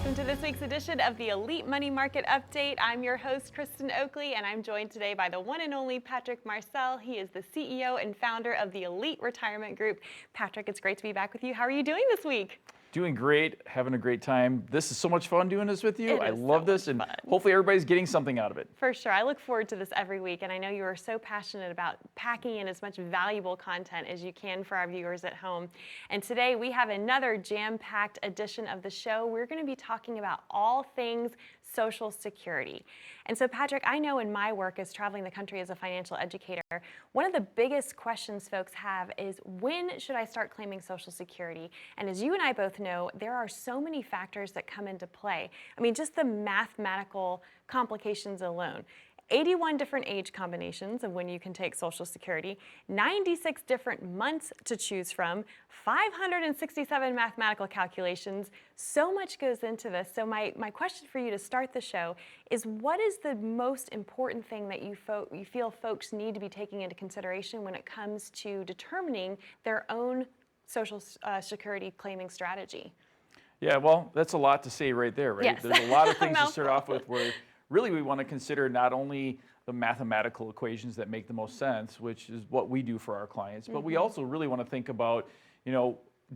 Welcome to this week's edition of the Elite Money Market Update. I'm your host, Kristen Oakley, and I'm joined today by the one and only Patrick Marcel. He is the CEO and founder of the Elite Retirement Group. Patrick, it's great to be back with you. How are you doing this week? Doing great, having a great time. This is so much fun doing this with you. I love this, and fun. hopefully everybody's getting something out of it. For sure. I look forward to this every week, and I know you are so passionate about packing in as much valuable content as you can for our viewers at home. And today we have another jam-packed edition of the show. We're going to be talking about all things Social Security. And so, Patrick, I know in my work as traveling the country as a financial educator, one of the biggest questions folks have is, when should I start claiming Social Security? And as you and I both know, there are so many factors that come into play. I mean, just the mathematical complications alone. 81 different age combinations of when you can take Social Security, 96 different months to choose from, 567 mathematical calculations. So much goes into this. So my question for you to start the show is, what is the most important thing that you feel folks need to be taking into consideration when it comes to determining their own Social Security claiming strategy? Yeah, well, that's a lot to say right there, right? Yes. There's a lot of things to start off with where really we want to consider not only the mathematical equations that make the most sense, which is what we do for our clients, but we also really want to think about,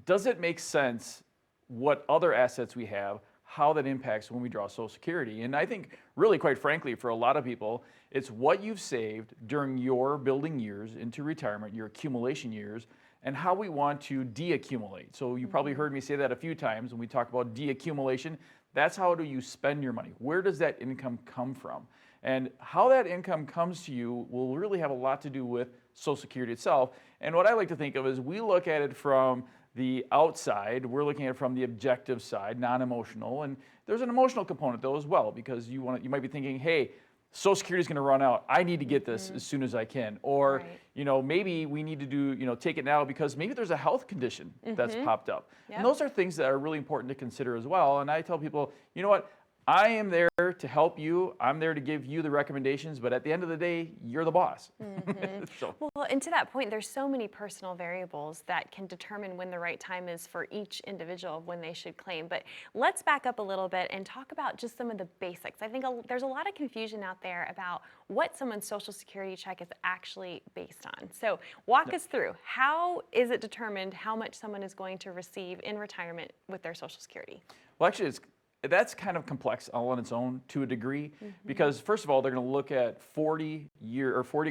does it make sense what other assets we have, how that impacts when we draw Social Security? And I think really, quite frankly, for a lot of people, it's what you've saved during your building years into retirement, your accumulation years, and how we want to deaccumulate. So you probably heard me say that a few times when we talk about deaccumulation. That's how do you spend your money? Where does that income come from? And how that income comes to you will really have a lot to do with Social Security itself. And what I like to think of is we look at it from the outside, we're looking at it from the objective side, non-emotional. And there's an emotional component though as well, because you might be thinking, hey, Social Security is going to run out. I need to get this as soon as I can. Or, maybe we need to do, take it now because maybe there's a health condition that's popped up. Yep. And those are things that are really important to consider as well. And I tell people, you know what? I am there to help you. I'm there to give you the recommendations, but at the end of the day, you're the boss. So. Well, and to that point, there's so many personal variables that can determine when the right time is for each individual of when they should claim. But let's back up a little bit and talk about just some of the basics. I think there's a lot of confusion out there about what someone's Social Security check is actually based on. So walk us through. How is it determined how much someone is going to receive in retirement with their Social Security? Well, actually, that's kind of complex all on its own to a degree, because first of all, they're going to look at 40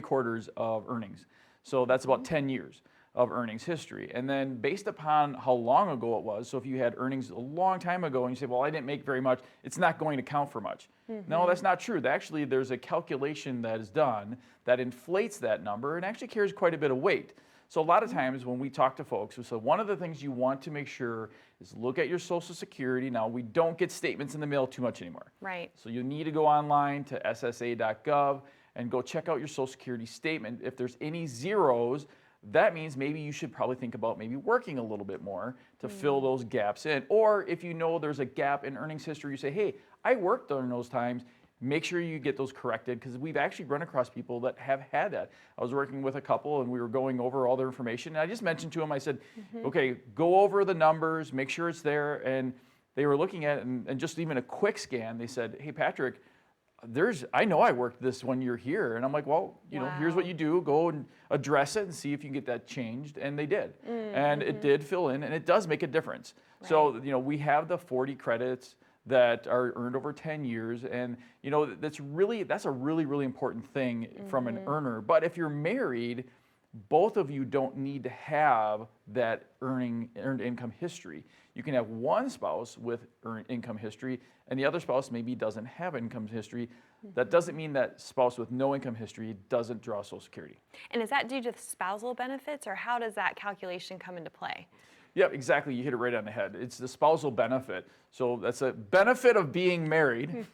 quarters of earnings. So that's about 10 years of earnings history. And then based upon how long ago it was, so if you had earnings a long time ago and you say, well, I didn't make very much, it's not going to count for much. No, that's not true. Actually, there's a calculation that is done that inflates that number and actually carries quite a bit of weight. So a lot of times when we talk to folks, so one of the things you want to make sure is look at your Social Security. Now, we don't get statements in the mail too much anymore. Right. So you need to go online to ssa.gov and go check out your Social Security statement. If there's any zeros, that means maybe you should probably think about maybe working a little bit more to fill those gaps in. Or if you know there's a gap in earnings history, you say, hey, I worked during those times. Make sure you get those corrected, because we've actually run across people that have had that. I was working with a couple and we were going over all their information. And I just mentioned to them, I said, okay, go over the numbers, make sure it's there. And they were looking at it and just even a quick scan, they said, hey, Patrick, I know I worked this 1 year here. And I'm like, well, here's what you do. Go and address it and see if you can get that changed. And they did. And it did fill in, and it does make a difference. Right. So, we have the 40 credits that are earned over 10 years. And, that's a really, really important thing from an earner. But if you're married, both of you don't need to have that earned income history. You can have one spouse with earned income history and the other spouse maybe doesn't have income history. That doesn't mean that spouse with no income history doesn't draw Social Security. And is that due to spousal benefits, or how does that calculation come into play? Yeah, exactly. You hit it right on the head. It's the spousal benefit. So that's a benefit of being married.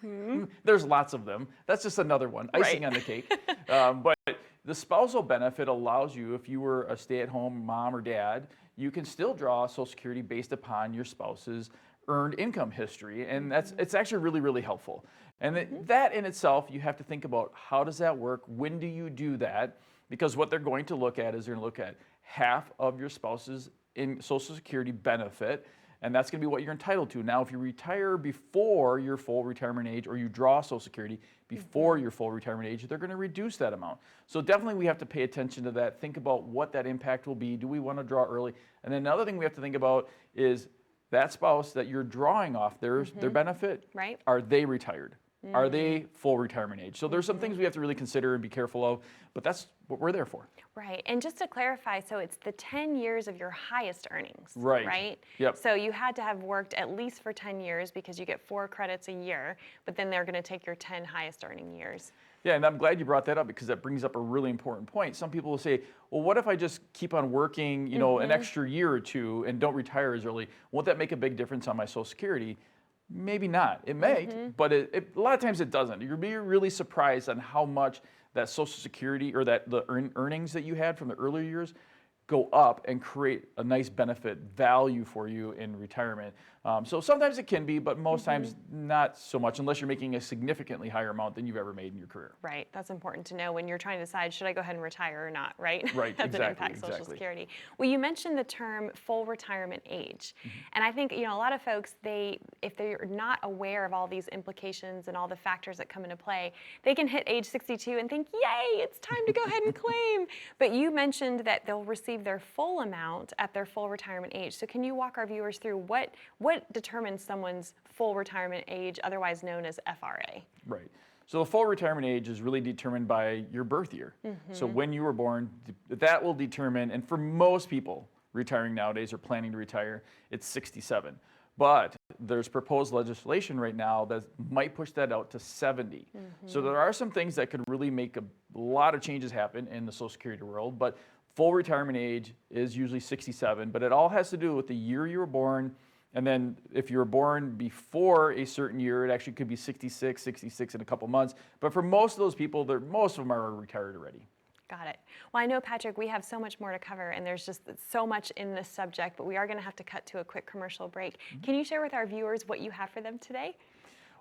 There's lots of them. That's just another one, icing on the cake. But the spousal benefit allows you, if you were a stay-at-home mom or dad, you can still draw Social Security based upon your spouse's earned income history. And it's actually really, really helpful. And that in itself, you have to think about, how does that work? When do you do that? Because what they're going to look at is they're going to look at half of your spouse's in Social Security benefit, and that's going to be what you're entitled to. Now, if you retire before your full retirement age, or you draw Social Security before your full retirement age, they're going to reduce that amount. So definitely we have to pay attention to that, think about what that impact will be. Do we want to draw early? And then another thing we have to think about is that spouse that you're drawing off their benefit, Right. are they retired? Are they full retirement age? So there's some things we have to really consider and be careful of, but that's what we're there for. Right. And just to clarify, so it's the 10 years of your highest earnings, Right. right? Yep. So you had to have worked at least for 10 years because you get 4 credits a year, but then they're going to take your 10 highest earning years. Yeah, and I'm glad you brought that up because that brings up a really important point. Some people will say, well, what if I just keep on working, an extra year or two and don't retire as early? Won't that make a big difference on my Social Security? Maybe not. It may, but a lot of times it doesn't. You'll be really surprised on how much that Social Security or that the earnings that you had from the earlier years go up and create a nice benefit value for you in retirement. So sometimes it can be, but most times not so much unless you're making a significantly higher amount than you've ever made in your career. Right. That's important to know when you're trying to decide, should I go ahead and retire or not, right? Right, That's an exactly, impact Social exactly. Security. Well, you mentioned the term full retirement age. And I think, a lot of folks, if they're not aware of all these implications and all the factors that come into play, they can hit age 62 and think, yay, it's time to go ahead and claim. But you mentioned that they'll receive their full amount at their full retirement age. So can you walk our viewers through what determines someone's full retirement age, otherwise known as FRA? Right. So the full retirement age is really determined by your birth year. So when you were born, that will determine, and for most people retiring nowadays or planning to retire, it's 67. But there's proposed legislation right now that might push that out to 70. So there are some things that could really make a lot of changes happen in the Social Security world, but full retirement age is usually 67, but it all has to do with the year you were born. And then if you were born before a certain year, it actually could be 66 in a couple months. But for most of those people, most of them are retired already. Got it. Well, I know, Patrick, we have so much more to cover, and there's just so much in this subject, but we are going to have to cut to a quick commercial break. Can you share with our viewers what you have for them today?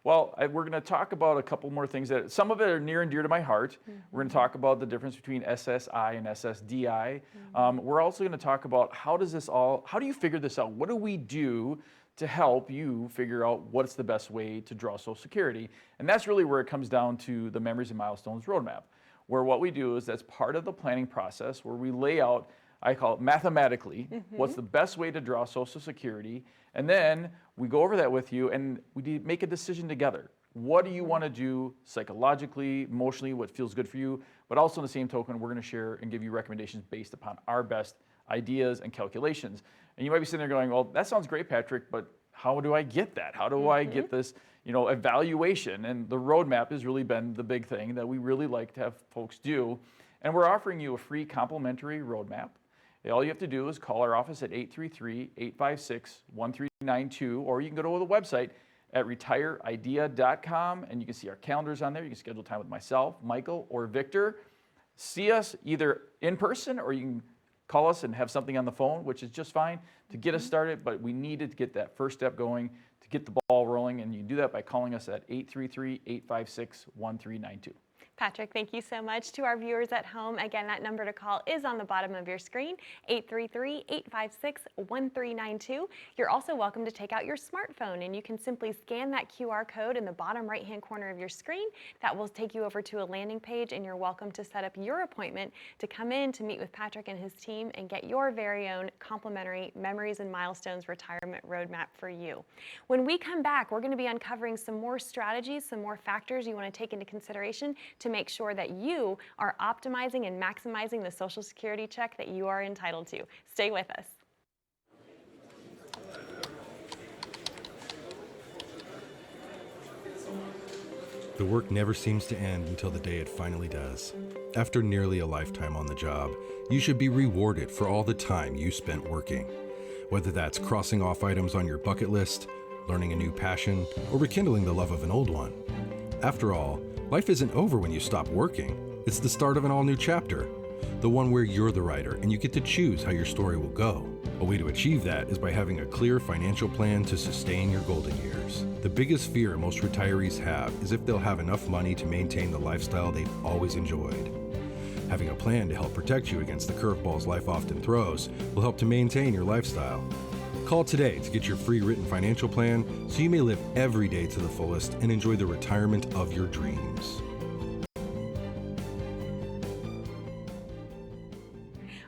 Well, we're going to talk about a couple more things that some of it are near and dear to my heart. We're going to talk about the difference between SSI and SSDI. We're also going to talk about how do you figure this out? What do we do to help you figure out what's the best way to draw Social Security? And that's really where it comes down to the Memories and Milestones Roadmap, where what we do is that's part of the planning process where we lay out, I call it mathematically, what's the best way to draw Social Security, and then we go over that with you and we make a decision together. What do you want to do psychologically, emotionally, what feels good for you, but also in the same token, we're going to share and give you recommendations based upon our best ideas and calculations. And you might be sitting there going, well, that sounds great, Patrick, but how do I get that? How do I get this, evaluation? And the roadmap has really been the big thing that we really like to have folks do. And we're offering you a free complimentary roadmap. All you have to do is call our office at 833-856-1392, or you can go to the website at retireidea.com, and you can see our calendars on there. You can schedule time with myself, Michael, or Victor. See us either in person, or you can call us and have something on the phone, which is just fine to get us started, but we needed to get that first step going, to get the ball rolling, and you can do that by calling us at 833-856-1392. Patrick, thank you so much. To our viewers at home, again, that number to call is on the bottom of your screen, 833-856-1392. You're also welcome to take out your smartphone, and you can simply scan that QR code in the bottom right-hand corner of your screen. That will take you over to a landing page, and you're welcome to set up your appointment to come in to meet with Patrick and his team and get your very own complimentary Memories and Milestones retirement roadmap for you. When we come back, we're going to be uncovering some more strategies, some more factors you want to take into consideration to make sure that you are optimizing and maximizing the Social Security check that you are entitled to. Stay with us. The work never seems to end until the day it finally does. After nearly a lifetime on the job, you should be rewarded for all the time you spent working. Whether that's crossing off items on your bucket list, learning a new passion, or rekindling the love of an old one. After all, life isn't over when you stop working. It's the start of an all-new chapter, the one where you're the writer and you get to choose how your story will go. A way to achieve that is by having a clear financial plan to sustain your golden years. The biggest fear most retirees have is if they'll have enough money to maintain the lifestyle they've always enjoyed. Having a plan to help protect you against the curveballs life often throws will help to maintain your lifestyle. Call today to get your free written financial plan so you may live every day to the fullest and enjoy the retirement of your dreams.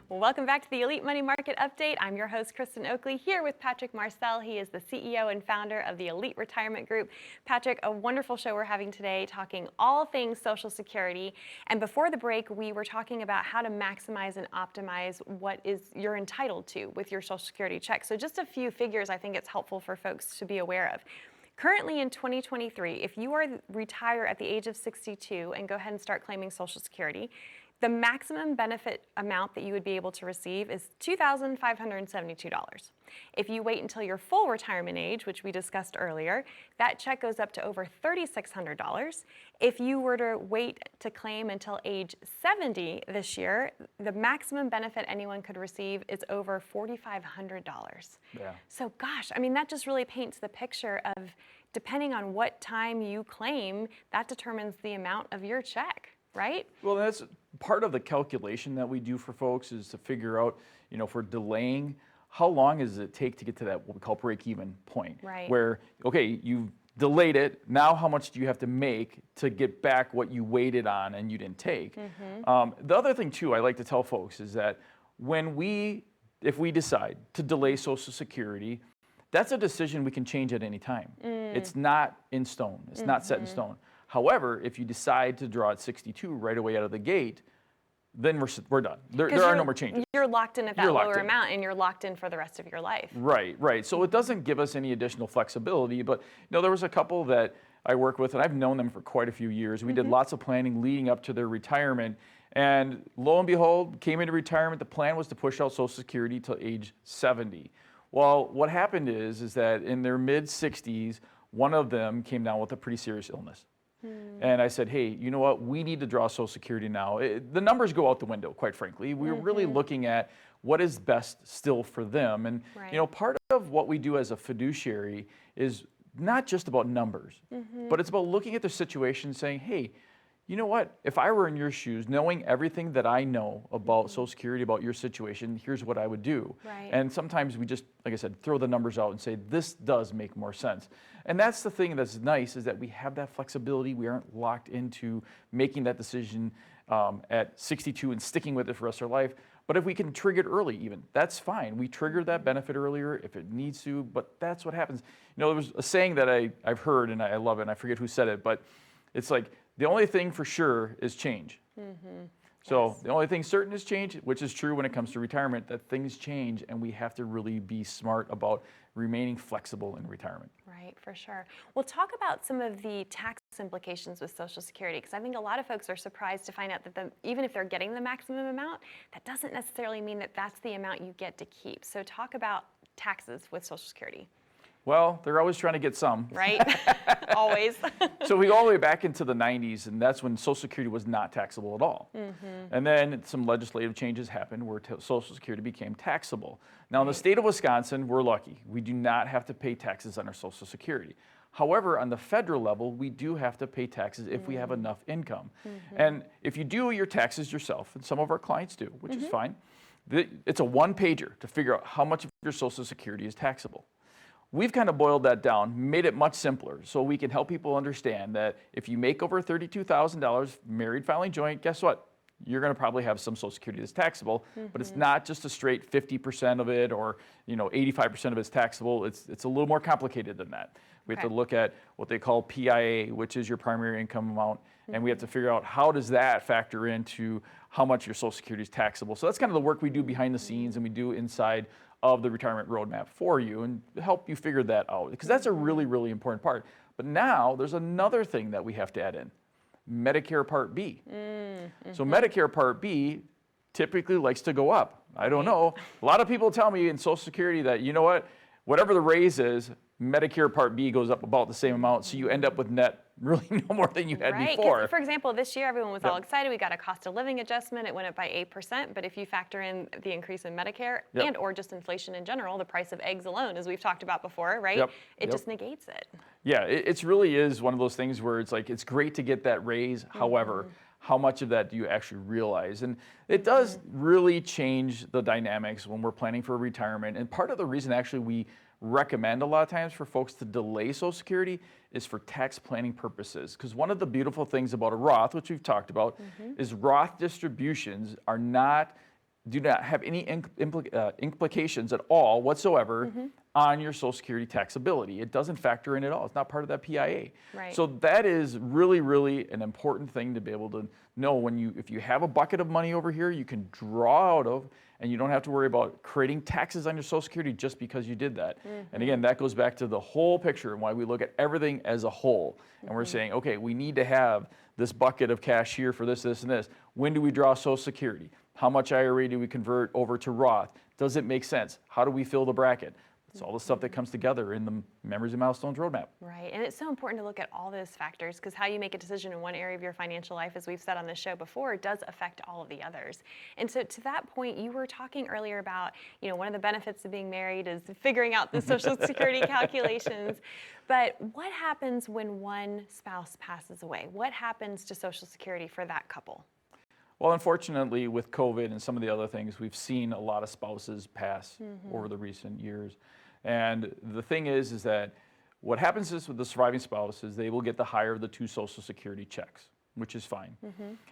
Welcome back to the Elite Money Market Update. I'm your host, Kristen Oakley, here with Patrick Marcel. He is the CEO and founder of the Elite Retirement Group. Patrick, a wonderful show we're having today, talking all things Social Security. And before the break, we were talking about how to maximize and optimize what you're entitled to with your Social Security check. So just a few figures I think it's helpful for folks to be aware of. Currently in 2023, if you retire at the age of 62 and go ahead and start claiming Social Security, the maximum benefit amount that you would be able to receive is $2,572. If you wait until your full retirement age, which we discussed earlier, that check goes up to over $3,600. If you were to wait to claim until age 70 this year, the maximum benefit anyone could receive is over $4,500. Yeah. So gosh, I mean, that just really paints the picture of, depending on what time you claim, that determines the amount of your check, right? Well, that's part of the calculation that we do for folks, is to figure out, if we're delaying, how long does it take to get to that what we call break-even point? Right. Where, okay, you've delayed it, now how much do you have to make to get back what you waited on and you didn't take? The other thing too, I like to tell folks is that if we decide to delay Social Security, that's a decision we can change at any time. It's not in stone. It's not set in stone. However, if you decide to draw at 62 right away out of the gate, then we're done. There are no more changes. You're locked in at that You're locked lower in. amount, and you're locked in for the rest of your life. Right. So it doesn't give us any additional flexibility, but there was a couple that I work with, and I've known them for quite a few years. We did lots of planning leading up to their retirement, and lo and behold, came into retirement. The plan was to push out Social Security till age 70. Well, what happened is that in their mid-60s, one of them came down with a pretty serious illness. And I said, hey, you know what? We need to draw Social Security now. The numbers go out the window, quite frankly. We're really looking at what is best still for them. And, part of what we do as a fiduciary is not just about numbers, but it's about looking at the situation and saying, hey, you know what? If I were in your shoes, knowing everything that I know about Social Security, about your situation, here's what I would do. Right. And sometimes we just, like I said, throw the numbers out and say, this does make more sense. And that's the thing that's nice, is that we have that flexibility. We aren't locked into making that decision at 62 and sticking with it for the rest of our life. But if we can trigger it early even, that's fine. We trigger that benefit earlier if it needs to, but that's what happens. There was a saying that I've heard, and I love it, and I forget who said it, but it's like, the only thing for sure is change. So the only thing certain is change, which is true when it comes to retirement, that things change, and we have to really be smart about remaining flexible in retirement. Right, for sure. Well, talk about some of the tax implications with Social Security, because I think a lot of folks are surprised to find out that even if they're getting the maximum amount, that doesn't necessarily mean that that's the amount you get to keep. So talk about taxes with Social Security. Well, they're always trying to get some. Right? Always. So we go all the way back into the 90s, and that's when Social Security was not taxable at all. And then some legislative changes happened where Social Security became taxable. Now, in the state of Wisconsin, we're lucky. We do not have to pay taxes on our Social Security. However, on the federal level, we do have to pay taxes if we have enough income. And if you do your taxes yourself, and some of our clients do, which is fine, it's a one-pager to figure out how much of your Social Security is taxable. We've kind of boiled that down, made it much simpler, so we can help people understand that if you make over $32,000 married filing joint, guess what? You're going to probably have some Social Security that's taxable, but it's not just a straight 50% of it or 85% of it's taxable. It's a little more complicated than that. We have to look at what they call PIA, which is your primary income amount, and we have to figure out how does that factor into how much your Social Security is taxable. So that's kind of the work we do behind the scenes and we do inside of the retirement roadmap for you and help you figure that out, because that's a really, really important part. But now there's another thing that we have to add in, Medicare Part B. So Medicare Part B typically likes to go up. I don't know. A lot of people tell me in Social Security that, you know what, whatever the raise is, Medicare Part B goes up about the same amount, so you end up with net really no more than you had before. 'Cause for example, this year everyone was all excited. We got a cost of living adjustment. It went up by 8%. But if you factor in the increase in Medicare and or just inflation in general, the price of eggs alone, as we've talked about before, right? It just negates it. Yeah, it really is one of those things where it's like, it's great to get that raise. However, how much of that do you actually realize? And it does really change the dynamics when we're planning for retirement. And part of the reason actually we recommend a lot of times for folks to delay Social Security is for tax planning purposes. Because one of the beautiful things about a Roth, which we've talked about, is Roth distributions do not have any implications at all whatsoever on your Social Security taxability. It doesn't factor in at all. It's not part of that PIA. Right. So that is really, really an important thing to be able to know if you have a bucket of money over here, you can draw out of, and you don't have to worry about creating taxes on your Social Security just because you did that. And again, that goes back to the whole picture and why we look at everything as a whole. And we're saying, okay, we need to have this bucket of cash here for this, this, and this. When do we draw Social Security? How much IRA do we convert over to Roth? Does it make sense? How do we fill the bracket? It's all the stuff that comes together in the Memories and Milestones Roadmap. Right, and it's so important to look at all those factors because how you make a decision in one area of your financial life, as we've said on the show before, does affect all of the others. And so to that point, you were talking earlier about, one of the benefits of being married is figuring out the Social Security calculations. But what happens when one spouse passes away? What happens to Social Security for that couple? Well, unfortunately, with COVID and some of the other things, we've seen a lot of spouses pass over the recent years. And the thing is that what happens is with the surviving spouse is they will get the higher of the two Social Security checks, which is fine.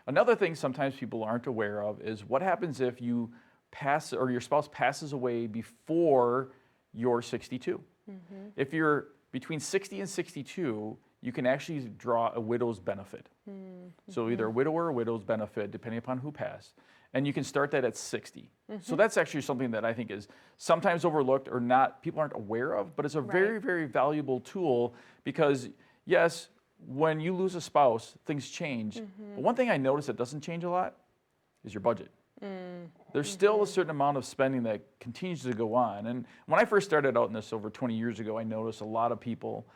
Another thing sometimes people aren't aware of is what happens if you pass or your spouse passes away before you're 62. If you're between 60 and 62, you can actually draw a widow's benefit. So either a widower or widow's benefit, depending upon who passed. And you can start that at 60. So that's actually something that I think is sometimes overlooked or people aren't aware of, but it's a very, very valuable tool because, yes, when you lose a spouse, things change. But one thing I notice that doesn't change a lot is your budget. There's still a certain amount of spending that continues to go on. And when I first started out in this over 20 years ago, I noticed a lot of people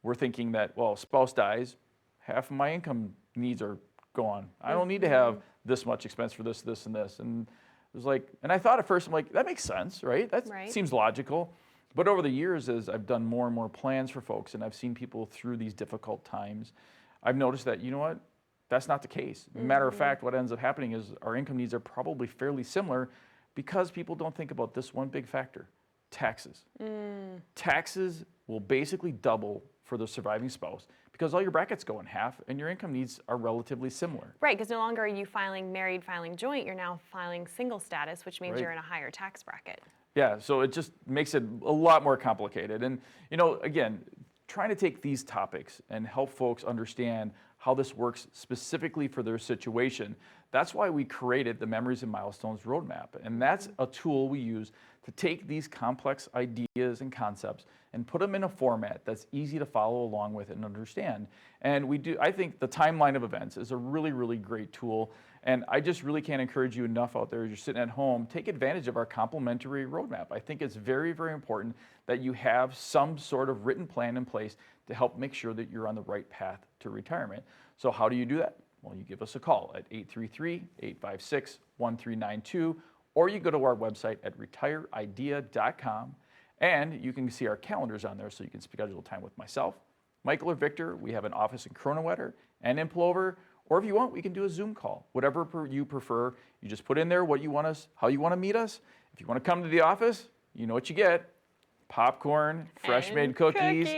were thinking that, well, spouse dies, half of my income needs are gone. I don't need to have this much expense for this, this, and this. And it was like, and I thought at first, I'm like, that makes sense, right? That seems logical. But over the years, as I've done more and more plans for folks, and I've seen people through these difficult times, I've noticed that, you know what? That's not the case. Matter of fact, what ends up happening is our income needs are probably fairly similar because people don't think about this one big factor, taxes. Taxes will basically double for the surviving spouse because all your brackets go in half and your income needs are relatively similar. Right, because no longer are you filing married, filing joint, you're now filing single status, which means you're in a higher tax bracket. Yeah, so it just makes it a lot more complicated. And, again, trying to take these topics and help folks understand how this works specifically for their situation. That's why we created the Memories and Milestones Roadmap. And that's a tool we use to take these complex ideas and concepts and put them in a format that's easy to follow along with and understand. And I think the timeline of events is a really, really great tool. And I just really can't encourage you enough out there as you're sitting at home, take advantage of our complimentary roadmap. I think it's very, very important that you have some sort of written plan in place to help make sure that you're on the right path to retirement. So how do you do that? Well, you give us a call at 833-856-1392, or you go to our website at retireidea.com, and you can see our calendars on there so you can schedule time with myself, Michael, or Victor. We have an office in Kronewetter and in Plover, or if you want, we can do a Zoom call. Whatever you prefer, you just put in there how you want to meet us. If you want to come to the office, you know what you get. Popcorn, fresh-made cookies.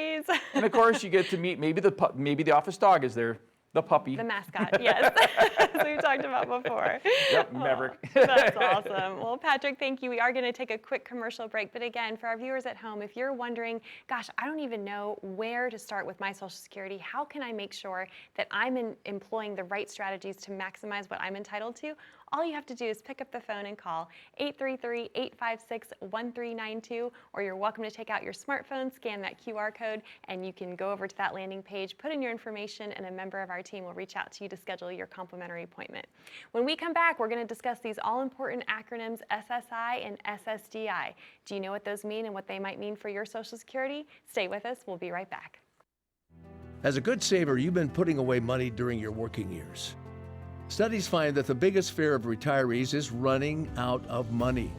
And of course, you get to meet maybe the office dog is there. The puppy. The mascot, yes, as we've talked about before. Yep, Maverick. That's awesome. Well, Patrick, thank you. We are going to take a quick commercial break. But again, for our viewers at home, if you're wondering, gosh, I don't even know where to start with my Social Security, how can I make sure that I'm employing the right strategies to maximize what I'm entitled to? All you have to do is pick up the phone and call 833-856-1392, or you're welcome to take out your smartphone, scan that QR code, and you can go over to that landing page, put in your information, and a member of our team will reach out to you to schedule your complimentary appointment. When we come back, we're going to discuss these all-important acronyms SSI and SSDI. Do you know what those mean and what they might mean for your Social Security? Stay with us. We'll be right back. As a good saver, you've been putting away money during your working years. Studies find that the biggest fear of retirees is running out of money.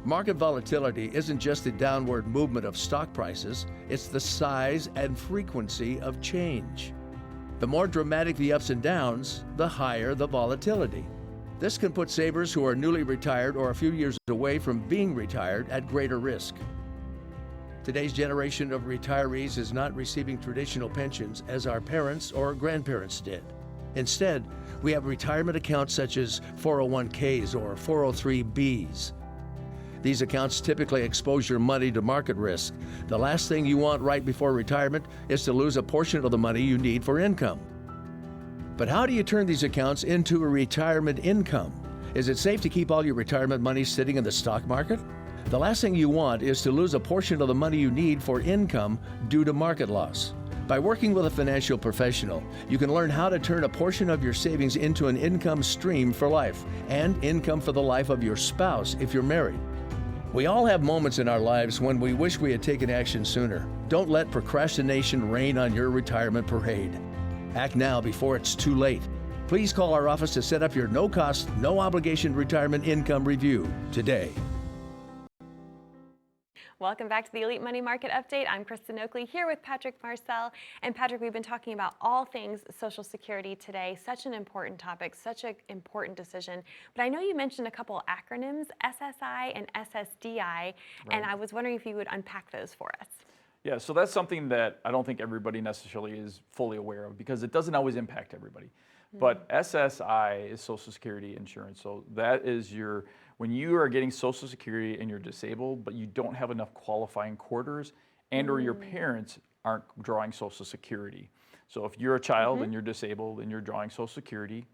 Market volatility isn't just the downward movement of stock prices, it's the size and frequency of change. The more dramatic the ups and downs, the higher the volatility. This can put savers who are newly retired or a few years away from being retired at greater risk. Today's generation of retirees is not receiving traditional pensions as our parents or grandparents did. Instead, we have retirement accounts such as 401ks or 403bs. These accounts typically expose your money to market risk. The last thing you want right before retirement is to lose a portion of the money you need for income. But how do you turn these accounts into a retirement income? Is it safe to keep all your retirement money sitting in the stock market? The last thing you want is to lose a portion of the money you need for income due to market loss. By working with a financial professional, you can learn how to turn a portion of your savings into an income stream for life and income for the life of your spouse if you're married. We all have moments in our lives when we wish we had taken action sooner. Don't let procrastination reign on your retirement parade. Act now before it's too late. Please call our office to set up your no-cost, no-obligation retirement income review today. Welcome back to the Elite Money Market Update. I'm Kristen Oakley here with Patrick Marcel. And Patrick, we've been talking about all things Social Security today. Such an important topic, such an important decision. But I know you mentioned a couple acronyms, SSI and SSDI, and I was wondering if you would unpack those for us. Yeah, so that's something that I don't think everybody necessarily is fully aware of because it doesn't always impact everybody. But SSI is Social Security insurance. So that is when you are getting Social Security and you're disabled, but you don't have enough qualifying quarters and or your parents aren't drawing Social Security. So if you're a child and you're disabled and you're drawing Social Security,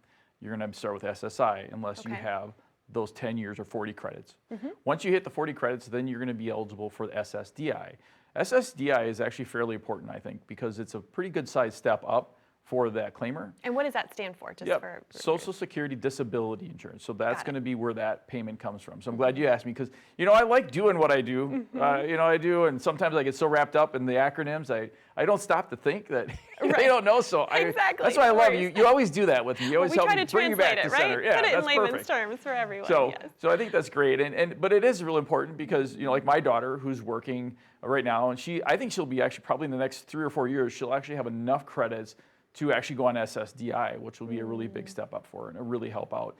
you're going to start with SSI unless you have those 10 years or 40 credits. Once you hit the 40 credits, then you're going to be eligible for the SSDI. SSDI is actually fairly important, I think, because it's a pretty good sized step up for that claimer. And what does that stand for? Just for Social Security Disability Insurance. So that's going to be where that payment comes from. So I'm glad you asked me because, I like doing what I do. I do, and sometimes I get so wrapped up in the acronyms, I don't stop to think that they don't know. So that's why I love you. You always do that with me. You always help me bring you back to center. Yeah, put it in layman's perfect. terms for everyone. So I think that's great. But it is real important because, like my daughter who's working right now, and I think she'll be actually probably in the next 3 or 4 years, she'll actually have enough credits to actually go on SSDI, which will be a really big step up for her and it'll really help out.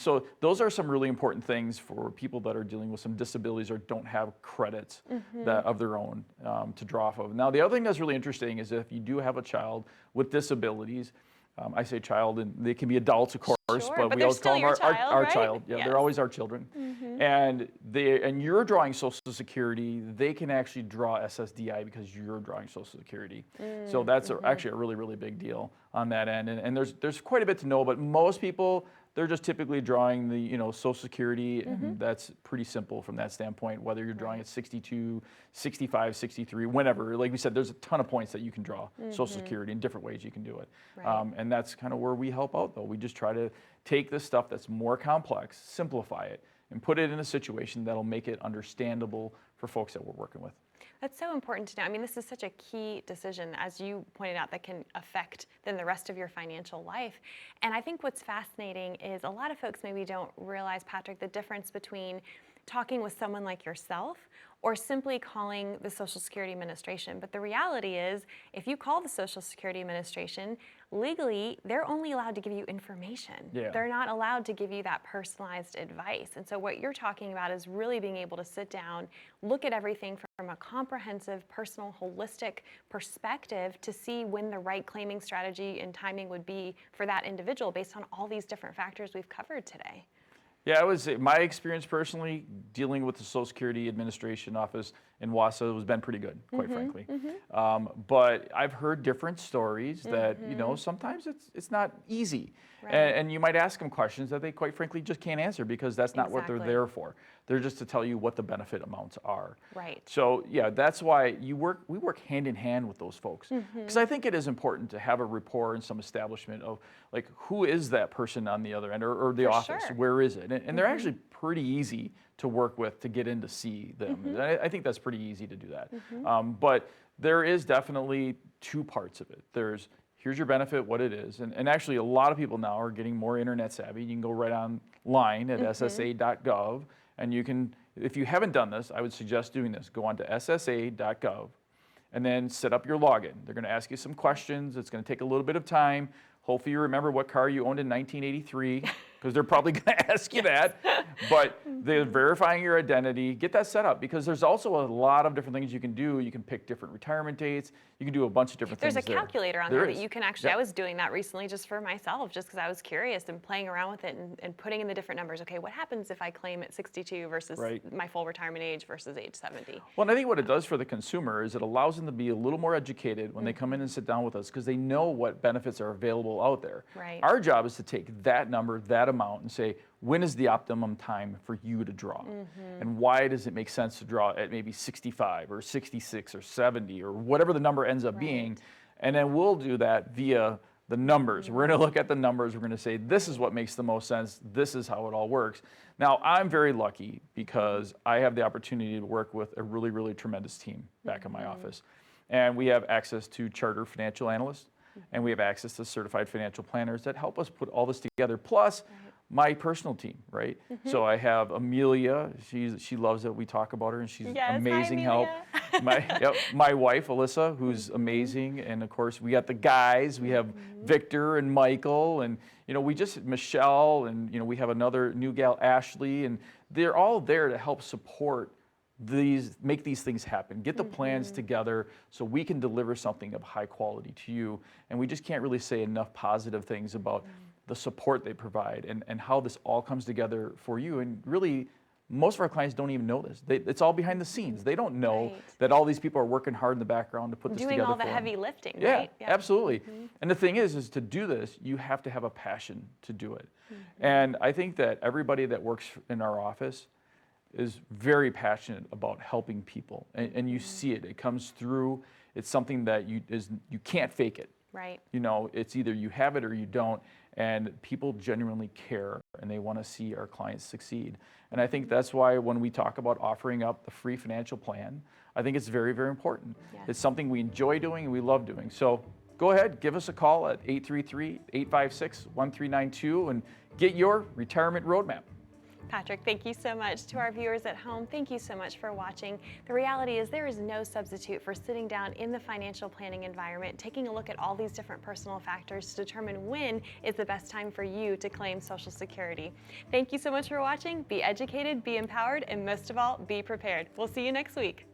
So those are some really important things for people that are dealing with some disabilities or don't have credits of their own to draw off of. Now, the other thing that's really interesting is if you do have a child with disabilities, I say child, and they can be adults, of course, but we always call them our child. Yeah, they're always our children. And you're drawing Social Security, they can actually draw SSDI because you're drawing Social Security. So that's actually a really, really big deal on that end. And there's quite a bit to know, but most people, they're just typically drawing the Social Security, and that's pretty simple from that standpoint, whether you're drawing at 62, 65, 63, whenever. Like we said, there's a ton of points that you can draw Social Security in different ways you can do it. And that's kind of where we help out, though. We just try to take the stuff that's more complex, simplify it, and put it in a situation that'll make it understandable for folks that we're working with. That's so important to know. I mean, this is such a key decision, as you pointed out, that can affect then the rest of your financial life. And I think what's fascinating is a lot of folks maybe don't realize, Patrick, the difference between talking with someone like yourself or simply calling the Social Security Administration. But the reality is, if you call the Social Security Administration, legally, they're only allowed to give you information. They're not allowed to give you that personalized advice. And so what you're talking about is really being able to sit down, look at everything from a comprehensive, personal, holistic perspective to see when the right claiming strategy and timing would be for that individual based on all these different factors we've covered today. Yeah, I would say my experience personally dealing with the Social Security Administration office in Wausau has been pretty good, quite frankly. But I've heard different stories that, sometimes it's not easy. And you might ask them questions that they quite frankly just can't answer because that's not what they're there for. They're just to tell you what the benefit amounts are. So yeah, that's why we work hand in hand with those folks. Because I think it is important to have a rapport and some establishment of like, who is that person on the other end or the office? Where is it? And they're actually pretty easy to work with to get in to see them. I think that's pretty easy to do that. But there is definitely two parts of it. Here's your benefit, what it is. And actually, a lot of people now are getting more internet savvy. You can go right online at ssa.gov. And you can, if you haven't done this, I would suggest doing this. Go on to ssa.gov and then set up your login. They're going to ask you some questions. It's going to take a little bit of time. Hopefully you remember what car you owned in 1983, because they're probably going to ask you that. But they're verifying your identity. Get that set up, because there's also a lot of different things you can do. You can pick different retirement dates. You can do a bunch of different There's things a there. calculator on There there is. that you can actually, Yep. I was doing that recently just for myself, just because I was curious and playing around with it and putting in the different numbers. Okay, what happens if I claim at 62 versus Right. my full retirement age versus age 70? Well, and I think what it does for the consumer is it allows them to be a little more educated when they come in and sit down with us, because they know what benefits are available out there. Right. Our job is to take that number, that amount, and say, when is the optimum time for you to draw? And why does it make sense to draw at maybe 65 or 66 or 70 or whatever the number ends up being? And then we'll do that via the numbers. We're going to look at the numbers. We're going to say, this is what makes the most sense. This is how it all works. Now, I'm very lucky because I have the opportunity to work with a really, really tremendous team back in my office. And we have access to chartered financial analysts, and we have access to certified financial planners that help us put all this together, plus my personal team, right? So I have Amelia. She loves it. We talk about her, and she's Yes, hi, amazing help. My wife, Alyssa, who's amazing. And of course, we got the guys. We have Victor and Michael, and we just, Michelle, and we have another new gal, Ashley, and they're all there to help support make these things happen, get the plans together so we can deliver something of high quality to you. And we just can't really say enough positive things about the support they provide and how this all comes together for you. And really, most of our clients don't even know this. It's all behind the scenes. They don't know Right. that all these people are working hard in the background to put this Doing together all the for them. heavy lifting, Yeah, right? absolutely. And the thing is to do this, you have to have a passion to do it. And I think that everybody that works in our office is very passionate about helping people. And you see it. It comes through. It's something that you can't fake it. Right. It's either you have it or you don't. And people genuinely care, and they want to see our clients succeed. And I think that's why when we talk about offering up the free financial plan, I think it's very, very important. Yes. It's something we enjoy doing and we love doing. So go ahead, give us a call at 833-856-1392 and get your retirement roadmap. Patrick, thank you so much. To our viewers at home, thank you so much for watching. The reality is there is no substitute for sitting down in the financial planning environment, taking a look at all these different personal factors to determine when is the best time for you to claim Social Security. Thank you so much for watching. Be educated, be empowered, and most of all, be prepared. We'll see you next week.